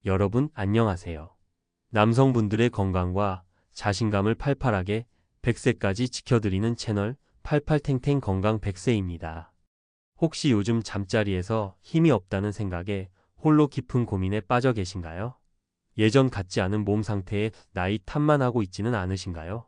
여러분 안녕하세요. 남성분들의 건강과 자신감을 팔팔하게 100세까지 지켜드리는 채널 팔팔탱탱 건강 100세입니다. 혹시 요즘 잠자리에서 힘이 없다는 생각에 홀로 깊은 고민에 빠져 계신가요? 예전 같지 않은 몸 상태에 나이 탓만 하고 있지는 않으신가요?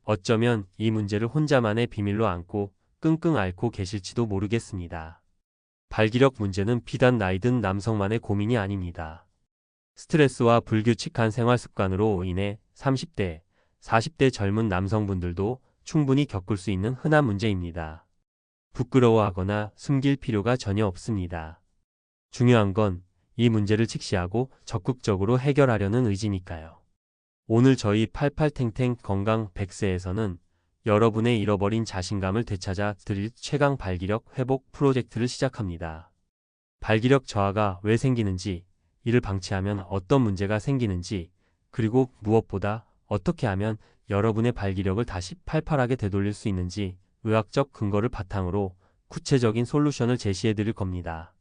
어쩌면 이 문제를 혼자만의 비밀로 안고 끙끙 앓고 계실지도 모르겠습니다. 발기력 문제는 비단 나이 든 남성만의 고민이 아닙니다. 스트레스와 불규칙한 생활 습관으로 인해 30대, 40대 젊은 남성분들도 충분히 겪을 수 있는 흔한 문제입니다. 부끄러워하거나 숨길 필요가 전혀 없습니다. 중요한 건 이 문제를 직시하고 적극적으로 해결하려는 의지니까요. 오늘 저희 팔팔탱탱 건강 100세에서는 여러분의 잃어버린 자신감을 되찾아 드릴 최강 발기력 회복 프로젝트를 시작합니다. 발기력 저하가 왜 생기는지, 이를 방치하면 어떤 문제가 생기는지, 그리고 무엇보다 어떻게 하면 여러분의 발기력을 다시 팔팔하게 되돌릴 수 있는지 의학적 근거를 바탕으로 구체적인 솔루션을 제시해 드릴 겁니다.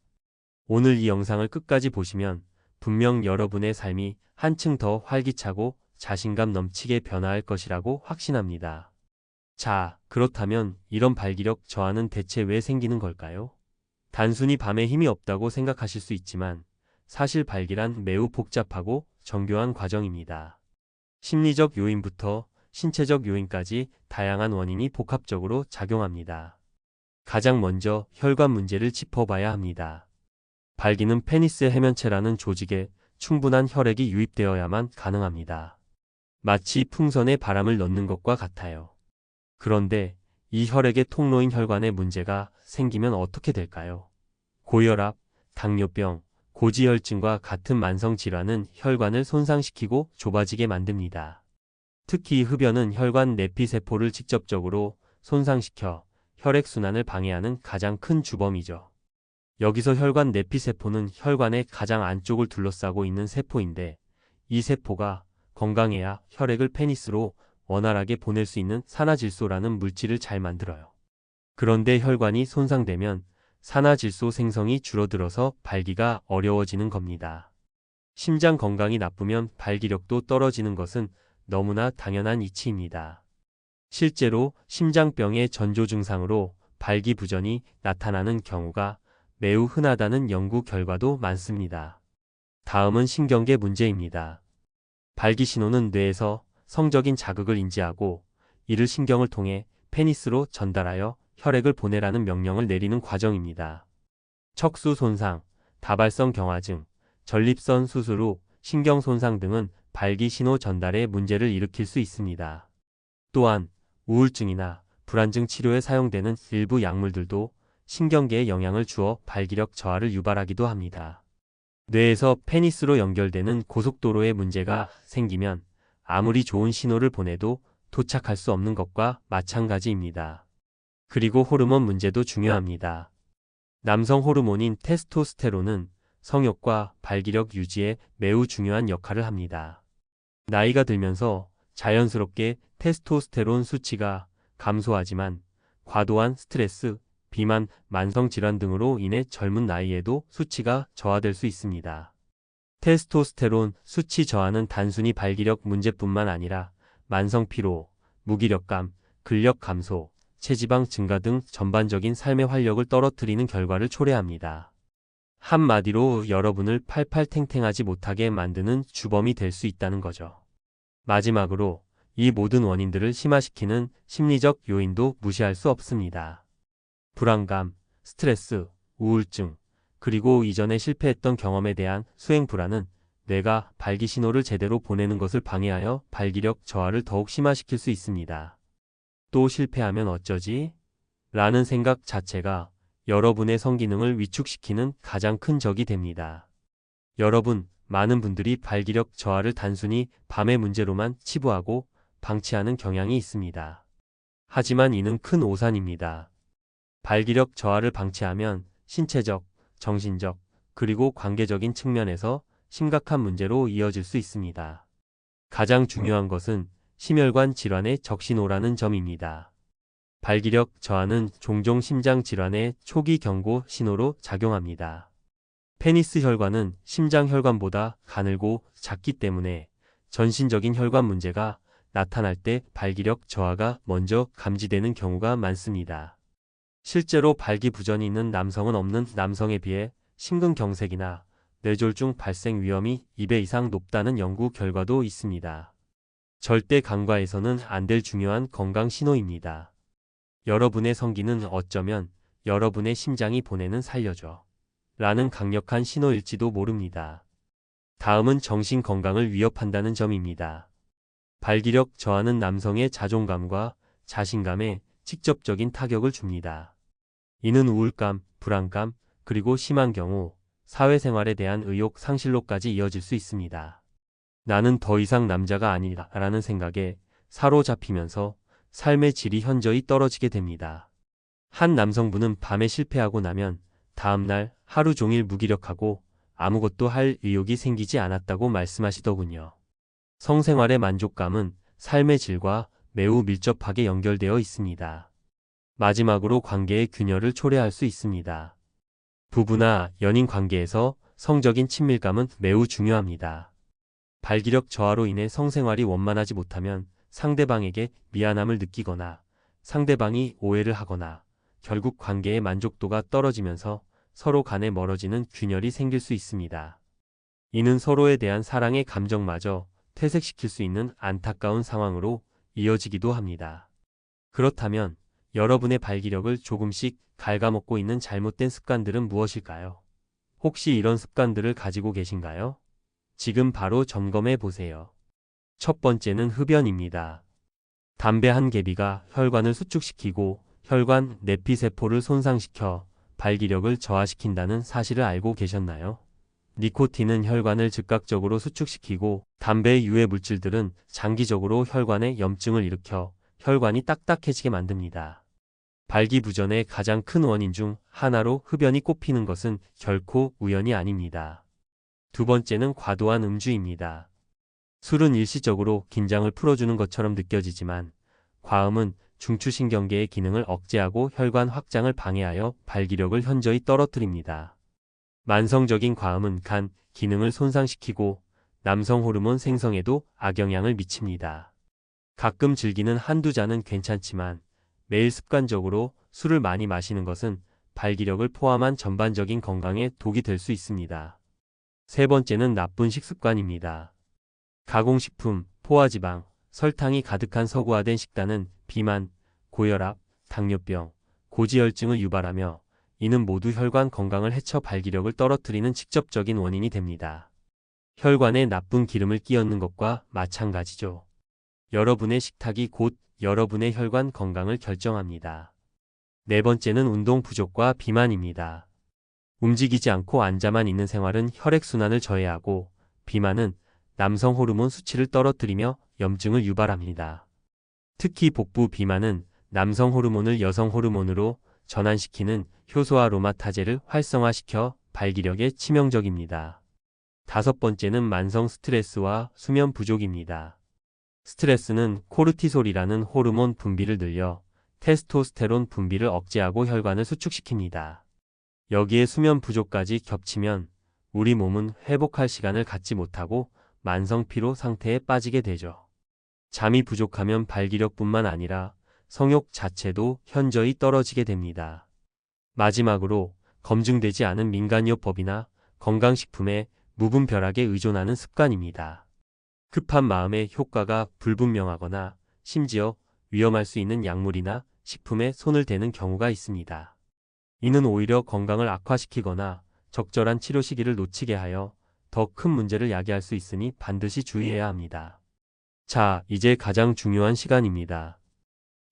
오늘 이 영상을 끝까지 보시면 분명 여러분의 삶이 한층 더 활기차고 자신감 넘치게 변화할 것이라고 확신합니다. 자, 그렇다면 이런 발기력 저하는 대체 왜 생기는 걸까요? 단순히 밤에 힘이 없다고 생각하실 수 있지만 사실 발기란 매우 복잡하고 정교한 과정입니다. 심리적 요인부터 신체적 요인까지 다양한 원인이 복합적으로 작용합니다. 가장 먼저 혈관 문제를 짚어봐야 합니다. 발기는 페니스 해면체라는 조직에 충분한 혈액이 유입되어야만 가능합니다. 마치 풍선에 바람을 넣는 것과 같아요. 그런데 이 혈액의 통로인 혈관에 문제가 생기면 어떻게 될까요? 고혈압, 당뇨병, 고지혈증과 같은 만성 질환은 혈관을 손상시키고 좁아지게 만듭니다. 특히 흡연은 혈관 내피세포를 직접적으로 손상시켜 혈액순환을 방해하는 가장 큰 주범이죠. 여기서 혈관 내피세포는 혈관의 가장 안쪽을 둘러싸고 있는 세포인데 이 세포가 건강해야 혈액을 페니스로 원활하게 보낼 수 있는 산화질소라는 물질을 잘 만들어요. 그런데 혈관이 손상되면 산화질소 생성이 줄어들어서 발기가 어려워지는 겁니다. 심장 건강이 나쁘면 발기력도 떨어지는 것은 너무나 당연한 이치입니다. 실제로 심장병의 전조 증상으로 발기부전이 나타나는 경우가 매우 흔하다는 연구 결과도 많습니다. 다음은 신경계 문제입니다. 발기 신호는 뇌에서 성적인 자극을 인지하고 이를 신경을 통해 페니스로 전달하여 혈액을 보내라는 명령을 내리는 과정입니다. 척수 손상, 다발성 경화증, 전립선 수술 후 신경 손상 등은 발기 신호 전달에 문제를 일으킬 수 있습니다. 또한 우울증이나 불안증 치료에 사용되는 일부 약물들도 신경계에 영향을 주어 발기력 저하를 유발하기도 합니다. 뇌에서 페니스로 연결되는 고속도로에 문제가 생기면 아무리 좋은 신호를 보내도 도착할 수 없는 것과 마찬가지입니다. 그리고 호르몬 문제도 중요합니다. 남성 호르몬인 테스토스테론은 성욕과 발기력 유지에 매우 중요한 역할을 합니다. 나이가 들면서 자연스럽게 테스토스테론 수치가 감소하지만 과도한 스트레스, 비만, 만성질환 등으로 인해 젊은 나이에도 수치가 저하될 수 있습니다. 테스토스테론 수치 저하는 단순히 발기력 문제뿐만 아니라 만성 피로, 무기력감, 근력 감소, 체지방 증가 등 전반적인 삶의 활력을 떨어뜨리는 결과를 초래합니다. 한마디로 여러분을 팔팔탱탱하지 못하게 만드는 주범이 될 수 있다는 거죠. 마지막으로 이 모든 원인들을 심화시키는 심리적 요인도 무시할 수 없습니다. 불안감, 스트레스, 우울증, 그리고 이전에 실패했던 경험에 대한 수행 불안은 뇌가 발기 신호를 제대로 보내는 것을 방해하여 발기력 저하를 더욱 심화시킬 수 있습니다. 또 실패하면 어쩌지? 라는 생각 자체가 여러분의 성기능을 위축시키는 가장 큰 적이 됩니다. 여러분, 많은 분들이 발기력 저하를 단순히 밤의 문제로만 치부하고 방치하는 경향이 있습니다. 하지만 이는 큰 오산입니다. 발기력 저하를 방치하면 신체적, 정신적, 그리고 관계적인 측면에서 심각한 문제로 이어질 수 있습니다. 가장 중요한 것은 심혈관 질환의 적신호라는 점입니다. 발기력 저하는 종종 심장 질환의 초기 경고 신호로 작용합니다. 페니스 혈관은 심장 혈관보다 가늘고 작기 때문에 전신적인 혈관 문제가 나타날 때 발기력 저하가 먼저 감지되는 경우가 많습니다. 실제로 발기부전이 있는 남성은 없는 남성에 비해 심근경색이나 뇌졸중 발생 위험이 2배 이상 높다는 연구 결과도 있습니다. 절대 간과해서는 안 될 중요한 건강 신호입니다. 여러분의 성기는 어쩌면 여러분의 심장이 보내는 살려줘 라는 강력한 신호일지도 모릅니다. 다음은 정신 건강을 위협한다는 점입니다. 발기력 저하는 남성의 자존감과 자신감에 직접적인 타격을 줍니다. 이는 우울감, 불안감, 그리고 심한 경우 사회생활에 대한 의욕 상실로까지 이어질 수 있습니다. 나는 더 이상 남자가 아니다 라는 생각에 사로잡히면서 삶의 질이 현저히 떨어지게 됩니다. 한 남성분은 밤에 실패하고 나면 다음날 하루 종일 무기력하고 아무것도 할 의욕이 생기지 않았다고 말씀하시더군요. 성생활의 만족감은 삶의 질과 매우 밀접하게 연결되어 있습니다. 마지막으로 관계의 균열을 초래할 수 있습니다. 부부나 연인 관계에서 성적인 친밀감은 매우 중요합니다. 발기력 저하로 인해 성생활이 원만하지 못하면 상대방에게 미안함을 느끼거나 상대방이 오해를 하거나 결국 관계의 만족도가 떨어지면서 서로 간에 멀어지는 균열이 생길 수 있습니다. 이는 서로에 대한 사랑의 감정마저 퇴색시킬 수 있는 안타까운 상황으로 이어지기도 합니다. 그렇다면 여러분의 발기력을 조금씩 갉아먹고 있는 잘못된 습관들은 무엇일까요? 혹시 이런 습관들을 가지고 계신가요? 지금 바로 점검해 보세요. 첫 번째는 흡연입니다. 담배 한 개비가 혈관을 수축시키고 혈관 내피세포를 손상시켜 발기력을 저하시킨다는 사실을 알고 계셨나요? 니코틴은 혈관을 즉각적으로 수축시키고 담배의 유해 물질들은 장기적으로 혈관에 염증을 일으켜 혈관이 딱딱해지게 만듭니다. 발기부전의 가장 큰 원인 중 하나로 흡연이 꼽히는 것은 결코 우연이 아닙니다. 두 번째는 과도한 음주입니다. 술은 일시적으로 긴장을 풀어주는 것처럼 느껴지지만 과음은 중추신경계의 기능을 억제하고 혈관 확장을 방해하여 발기력을 현저히 떨어뜨립니다. 만성적인 과음은 간 기능을 손상시키고 남성 호르몬 생성에도 악영향을 미칩니다. 가끔 즐기는 한두 잔은 괜찮지만 매일 습관적으로 술을 많이 마시는 것은 발기력을 포함한 전반적인 건강에 독이 될 수 있습니다. 세 번째는 나쁜 식습관입니다. 가공식품, 포화지방, 설탕이 가득한 서구화된 식단은 비만, 고혈압, 당뇨병, 고지혈증을 유발하며 이는 모두 혈관 건강을 해쳐 발기력을 떨어뜨리는 직접적인 원인이 됩니다. 혈관에 나쁜 기름을 끼얹는 것과 마찬가지죠. 여러분의 식탁이 곧 여러분의 혈관 건강을 결정합니다. 네 번째는 운동 부족과 비만입니다. 움직이지 않고 앉아만 있는 생활은 혈액순환을 저해하고 비만은 남성 호르몬 수치를 떨어뜨리며 염증을 유발합니다. 특히 복부 비만은 남성 호르몬을 여성 호르몬으로 전환시키는 효소 아로마타제를 활성화시켜 발기력에 치명적입니다. 다섯 번째는 만성 스트레스와 수면 부족입니다. 스트레스는 코르티솔이라는 호르몬 분비를 늘려 테스토스테론 분비를 억제하고 혈관을 수축시킵니다. 여기에 수면 부족까지 겹치면 우리 몸은 회복할 시간을 갖지 못하고 만성 피로 상태에 빠지게 되죠. 잠이 부족하면 발기력뿐만 아니라 성욕 자체도 현저히 떨어지게 됩니다. 마지막으로 검증되지 않은 민간요법이나 건강식품에 무분별하게 의존하는 습관입니다. 급한 마음에 효과가 불분명하거나 심지어 위험할 수 있는 약물이나 식품에 손을 대는 경우가 있습니다. 이는 오히려 건강을 악화시키거나 적절한 치료 시기를 놓치게 하여 더 큰 문제를 야기할 수 있으니 반드시 주의해야 합니다. 자, 이제 가장 중요한 시간입니다.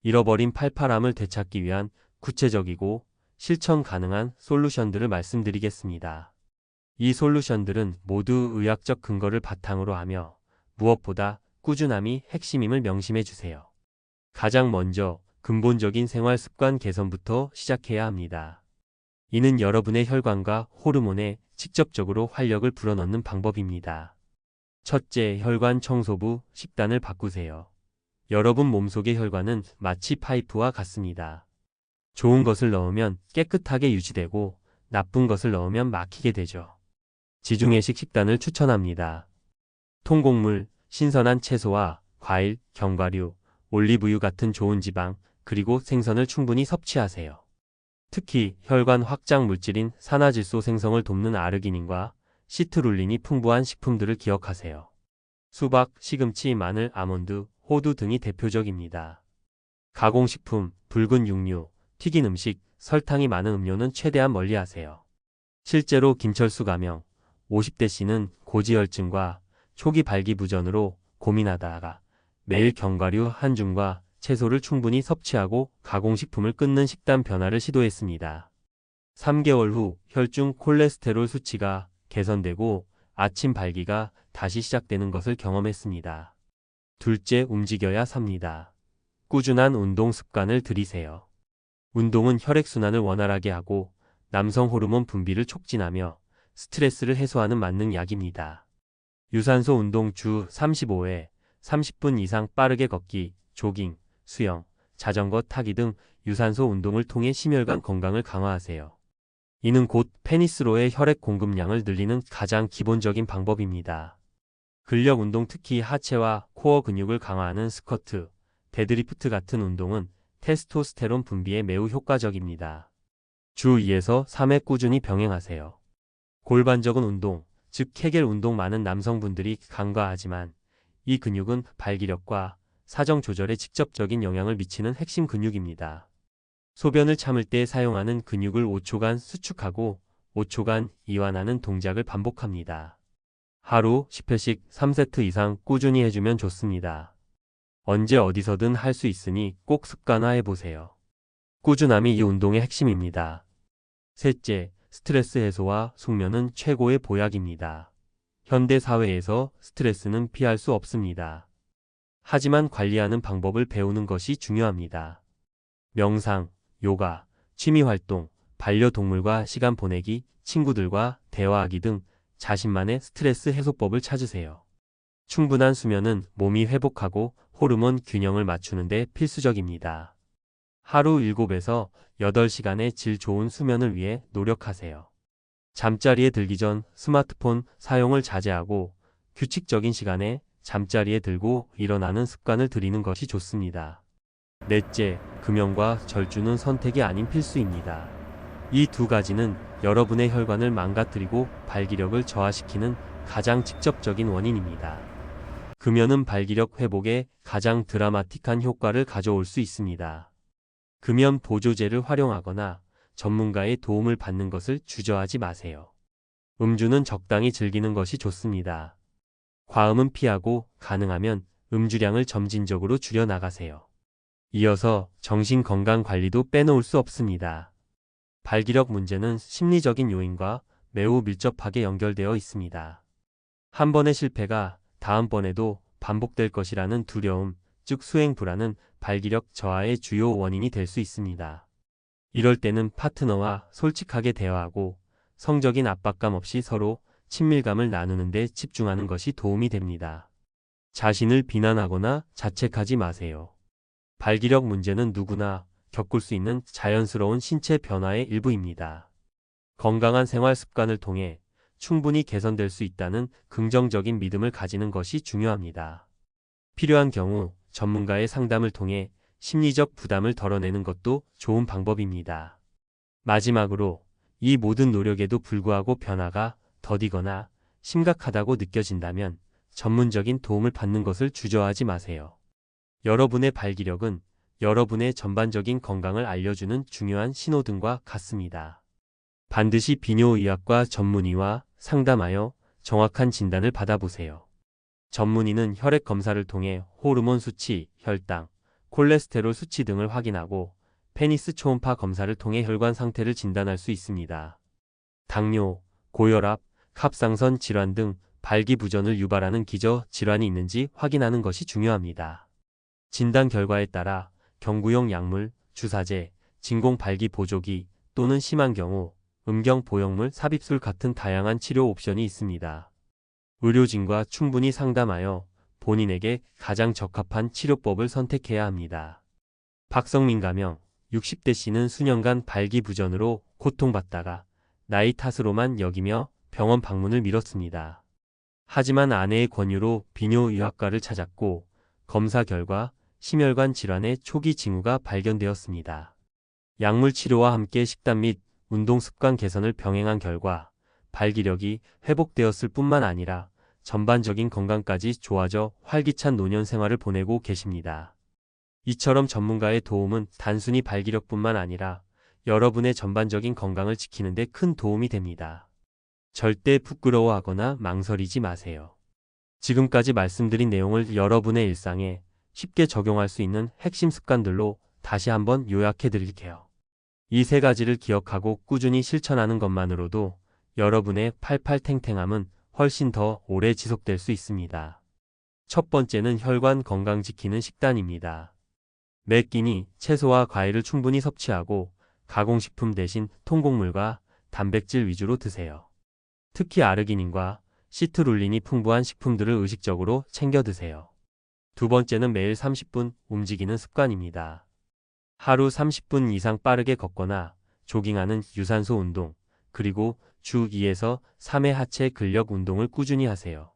잃어버린 팔팔함을 되찾기 위한 구체적이고 실천 가능한 솔루션들을 말씀드리겠습니다. 이 솔루션들은 모두 의학적 근거를 바탕으로 하며 무엇보다 꾸준함이 핵심임을 명심해 주세요. 가장 먼저 근본적인 생활 습관 개선부터 시작해야 합니다. 이는 여러분의 혈관과 호르몬에 직접적으로 활력을 불어넣는 방법입니다. 첫째, 혈관 청소부 식단을 바꾸세요. 여러분 몸속의 혈관은 마치 파이프와 같습니다. 좋은 것을 넣으면 깨끗하게 유지되고 나쁜 것을 넣으면 막히게 되죠. 지중해식 식단을 추천합니다. 통곡물, 신선한 채소와 과일, 견과류, 올리브유 같은 좋은 지방, 그리고 생선을 충분히 섭취하세요. 특히 혈관 확장 물질인 산화질소 생성을 돕는 아르기닌과 시트룰린이 풍부한 식품들을 기억하세요. 수박, 시금치, 마늘, 아몬드, 호두 등이 대표적입니다. 가공식품, 붉은 육류, 튀긴 음식, 설탕이 많은 음료는 최대한 멀리하세요. 실제로 김철수 가명, 50대 씨는 고지혈증과 초기 발기부전으로 고민하다가 매일 견과류 한 줌과 채소를 충분히 섭취하고 가공식품을 끊는 식단 변화를 시도했습니다. 3개월 후 혈중 콜레스테롤 수치가 개선되고 아침 발기가 다시 시작되는 것을 경험했습니다. 둘째, 움직여야 삽니다. 꾸준한 운동 습관을 들이세요. 운동은 혈액순환을 원활하게 하고 남성 호르몬 분비를 촉진하며 스트레스를 해소하는 만능 약입니다. 유산소 운동 주 35회, 30분 이상 빠르게 걷기, 조깅, 수영, 자전거 타기 등 유산소 운동을 통해 심혈관 건강을 강화하세요. 이는 곧 페니스로의 혈액 공급량을 늘리는 가장 기본적인 방법입니다. 근력 운동, 특히 하체와 코어 근육을 강화하는 스쿼트, 데드리프트 같은 운동은 테스토스테론 분비에 매우 효과적입니다. 주 2에서 3회 꾸준히 병행하세요. 골반적인 운동, 즉 케겔 운동, 많은 남성분들이 간과하지만 이 근육은 발기력과 사정 조절에 직접적인 영향을 미치는 핵심 근육입니다. 소변을 참을 때 사용하는 근육을 5초간 수축하고 5초간 이완하는 동작을 반복합니다. 하루 10회씩 3세트 이상 꾸준히 해주면 좋습니다. 언제 어디서든 할 수 있으니 꼭 습관화해보세요. 꾸준함이 이 운동의 핵심입니다. 셋째, 스트레스 해소와 숙면은 최고의 보약입니다. 현대 사회에서 스트레스는 피할 수 없습니다. 하지만 관리하는 방법을 배우는 것이 중요합니다. 명상, 요가, 취미활동, 반려동물과 시간 보내기, 친구들과 대화하기 등 자신만의 스트레스 해소법을 찾으세요. 충분한 수면은 몸이 회복하고 호르몬 균형을 맞추는 데 필수적입니다. 하루 7에서 8시간의 질 좋은 수면을 위해 노력하세요. 잠자리에 들기 전 스마트폰 사용을 자제하고 규칙적인 시간에 잠자리에 들고 일어나는 습관을 들이는 것이 좋습니다. 넷째, 금연과 절주는 선택이 아닌 필수입니다. 이 두 가지는 여러분의 혈관을 망가뜨리고 발기력을 저하시키는 가장 직접적인 원인입니다. 금연은 발기력 회복에 가장 드라마틱한 효과를 가져올 수 있습니다. 금연 보조제를 활용하거나 전문가의 도움을 받는 것을 주저하지 마세요. 음주는 적당히 즐기는 것이 좋습니다. 과음은 피하고 가능하면 음주량을 점진적으로 줄여 나가세요. 이어서 정신건강관리도 빼놓을 수 없습니다. 발기력 문제는 심리적인 요인과 매우 밀접하게 연결되어 있습니다. 한 번의 실패가 다음번에도 반복될 것이라는 두려움, 즉 수행 불안은 발기력 저하의 주요 원인이 될 수 있습니다. 이럴 때는 파트너와 솔직하게 대화하고 성적인 압박감 없이 서로 친밀감을 나누는 데 집중하는 것이 도움이 됩니다. 자신을 비난하거나 자책하지 마세요. 발기력 문제는 누구나 겪을 수 있는 자연스러운 신체 변화의 일부입니다. 건강한 생활 습관을 통해 충분히 개선될 수 있다는 긍정적인 믿음을 가지는 것이 중요합니다. 필요한 경우 전문가의 상담을 통해 심리적 부담을 덜어내는 것도 좋은 방법입니다. 마지막으로 이 모든 노력에도 불구하고 변화가 더디거나 심각하다고 느껴진다면 전문적인 도움을 받는 것을 주저하지 마세요. 여러분의 발기력은 여러분의 전반적인 건강을 알려주는 중요한 신호등과 같습니다. 반드시 비뇨의학과 전문의와 상담하여 정확한 진단을 받아보세요. 전문의는 혈액 검사를 통해 호르몬 수치, 혈당, 콜레스테롤 수치 등을 확인하고 페니스 초음파 검사를 통해 혈관 상태를 진단할 수 있습니다. 당뇨, 고혈압, 갑상선 질환 등 발기부전을 유발하는 기저 질환이 있는지 확인하는 것이 중요합니다. 진단 결과에 따라 경구용 약물, 주사제, 진공 발기 보조기 또는 심한 경우 음경 보형물 삽입술 같은 다양한 치료 옵션이 있습니다. 의료진과 충분히 상담하여 본인에게 가장 적합한 치료법을 선택해야 합니다. 박성민 가명, 60대 씨는 수년간 발기부전으로 고통받다가 나이 탓으로만 여기며 병원 방문을 미뤘습니다. 하지만 아내의 권유로 비뇨의학과를 찾았고 검사 결과 심혈관 질환의 초기 징후가 발견되었습니다. 약물 치료와 함께 식단 및 운동 습관 개선을 병행한 결과 발기력이 회복되었을 뿐만 아니라 전반적인 건강까지 좋아져 활기찬 노년 생활을 보내고 계십니다. 이처럼 전문가의 도움은 단순히 발기력뿐만 아니라 여러분의 전반적인 건강을 지키는 데 큰 도움이 됩니다. 절대 부끄러워하거나 망설이지 마세요. 지금까지 말씀드린 내용을 여러분의 일상에 쉽게 적용할 수 있는 핵심 습관들로 다시 한번 요약해 드릴게요. 이 세 가지를 기억하고 꾸준히 실천하는 것만으로도 여러분의 팔팔탱탱함은 훨씬 더 오래 지속될 수 있습니다. 첫 번째는 혈관 건강 지키는 식단입니다. 매 끼니 채소와 과일을 충분히 섭취하고 가공식품 대신 통곡물과 단백질 위주로 드세요. 특히 아르기닌과 시트룰린이 풍부한 식품들을 의식적으로 챙겨 드세요. 두 번째는 매일 30분 움직이는 습관입니다. 하루 30분 이상 빠르게 걷거나 조깅하는 유산소 운동, 그리고 주 2에서 3회 하체 근력 운동을 꾸준히 하세요.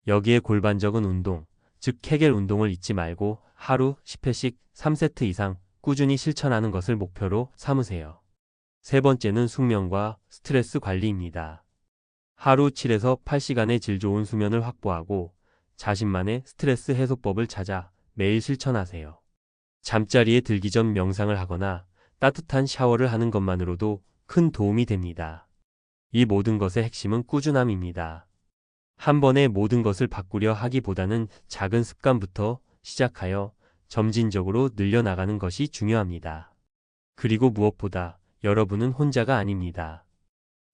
여기에 골반적인 운동, 즉 케겔 운동을 잊지 말고 하루 10회씩 3세트 이상 꾸준히 실천하는 것을 목표로 삼으세요. 세 번째는 숙면과 스트레스 관리입니다. 하루 7에서 8시간의 질 좋은 수면을 확보하고 자신만의 스트레스 해소법을 찾아 매일 실천하세요. 잠자리에 들기 전 명상을 하거나 따뜻한 샤워를 하는 것만으로도 큰 도움이 됩니다. 이 모든 것의 핵심은 꾸준함입니다. 한 번에 모든 것을 바꾸려 하기보다는 작은 습관부터 시작하여 점진적으로 늘려나가는 것이 중요합니다. 그리고 무엇보다 여러분은 혼자가 아닙니다.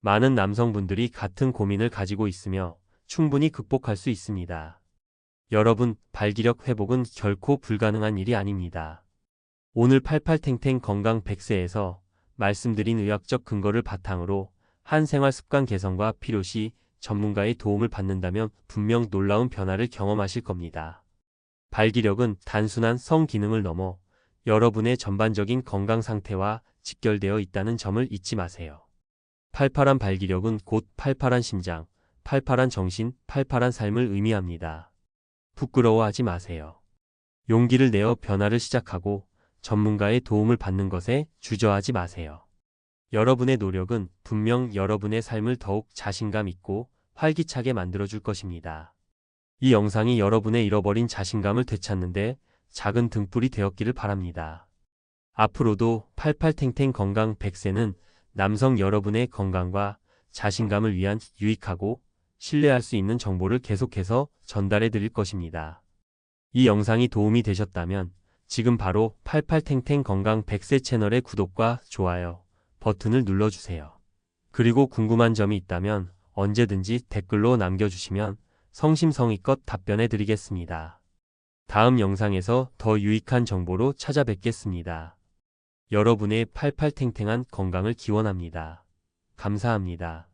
많은 남성분들이 같은 고민을 가지고 있으며 충분히 극복할 수 있습니다. 여러분, 발기력 회복은 결코 불가능한 일이 아닙니다. 오늘 팔팔탱탱 건강 100세에서 말씀드린 의학적 근거를 바탕으로 한 생활 습관 개선과 필요시 전문가의 도움을 받는다면 분명 놀라운 변화를 경험하실 겁니다. 발기력은 단순한 성기능을 넘어 여러분의 전반적인 건강 상태와 직결되어 있다는 점을 잊지 마세요. 팔팔한 발기력은 곧 팔팔한 심장, 팔팔한 정신, 팔팔한 삶을 의미합니다. 부끄러워하지 마세요. 용기를 내어 변화를 시작하고 전문가의 도움을 받는 것에 주저하지 마세요. 여러분의 노력은 분명 여러분의 삶을 더욱 자신감 있고 활기차게 만들어줄 것입니다. 이 영상이 여러분의 잃어버린 자신감을 되찾는데 작은 등불이 되었기를 바랍니다. 앞으로도 팔팔탱탱 건강 100세는 남성 여러분의 건강과 자신감을 위한 유익하고 신뢰할 수 있는 정보를 계속해서 전달해 드릴 것입니다. 이 영상이 도움이 되셨다면 지금 바로 팔팔탱탱 건강 100세 채널의 구독과 좋아요 버튼을 눌러주세요. 그리고 궁금한 점이 있다면 언제든지 댓글로 남겨주시면 성심성의껏 답변해 드리겠습니다. 다음 영상에서 더 유익한 정보로 찾아뵙겠습니다. 여러분의 팔팔탱탱한 건강을 기원합니다. 감사합니다.